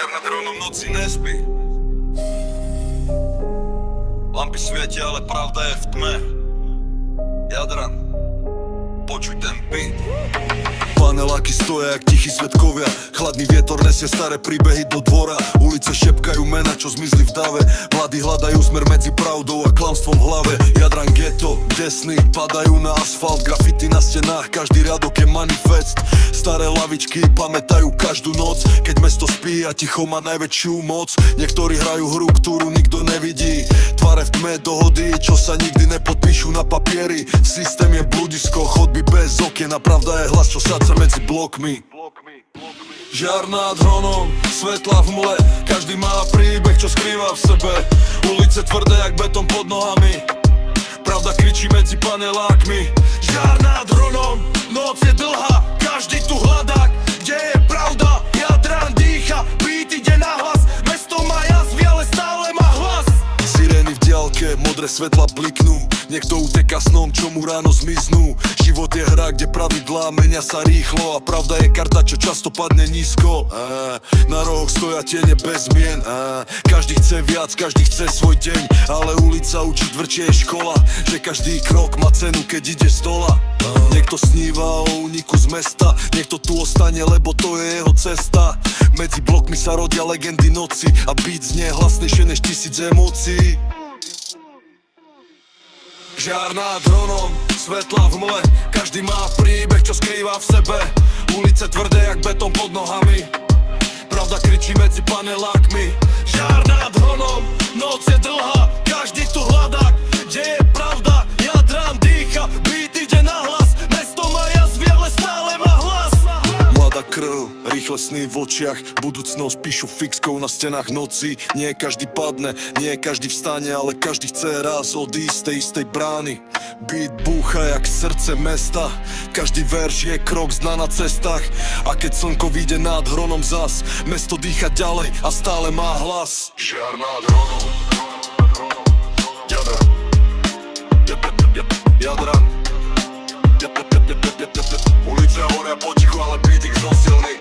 Žiar nad hronom noci nespí. Lampy svietia, ale pravda je v tme. Jadran, počuj ten beat. Paneláky stoja jak tichí svedkovia. Chladný vietor nesie staré príbehy do dvora. Ulice šepkajú mena, čo zmizli v dave. Mladí hľadajú smer medzi pravdou a klamstvom v hlave. Jadran ghetto, kde sny padajú na asfalt. Grafity na stenách, každý riadok je manifest. Staré lavičky pamätajú každú noc. Keď mesto spí a ticho má najväčšiu moc. Niektorí hrajú hru, ktorú nikto nevidí. Tváre v tme dohody, čo sa nikdy nepodpíšu na papieri. Systém je bludisko, chodby bez okien. A pravda je hlas, čo sadca medzi blokmi. Žiar nad hronom, svetla v mle. Každý má príbeh, čo skrýva v sebe. Ulice tvrdé jak betón pod nohami. Pravda kričí medzi panelákmi. Žiar nad hronom, noc je dlhá. Každý tu hľadá, kde je pravda. Jadran dýcha, beat ide na hlas. Mesto má jazvy, ale stále má hlas. Sirény v diaľke, modré svetla bliknú. Niekto uteká snom, čo mu ráno zmiznú. Život je hra, kde pravidlá menia sa rýchlo. A pravda je karta, čo často padne nízko. Na rohoch stoja tiene bez mien. Každý chce viac, každý chce svoj deň. Ale ulica učí tvrdšie je škola. Že každý krok má cenu, keď ideš z dola. Niekto sníva o úniku z mesta. Niekto tu ostane, lebo to je jeho cesta. Medzi blokmi sa rodia legendy noci. A beat znie hlasnejšie než 1000 emócií. Žiar nad hronom, svetla v mle. Každý má príbeh, čo skrýva v sebe. Ulice tvrdé jak betón pod nohami. Pravda kričí medzi panelákmi. Žiar nad hronom, noc je dlhá. Každý tu hľadá, kde je pravda. Jadran dýcha, beat ide na hlas. Mesto má jazvy, ale stále má hlas. Mladá krv, rýchle sny v očiach. Budúcnosť píšu fixkou na stenách noci. Nie každý padne, nie každý vstane, ale každý chce raz odísť z tej istej brány. Beat búcha jak srdce mesta. Každý verš je krok z dna na cestách. A keď slnko vyjde nad hronom zas, mesto dýcha ďalej a stále má hlas. Žiar nad hronom, Jadran, Jadran. Ulice horia potichu, ale beat ich zosilný.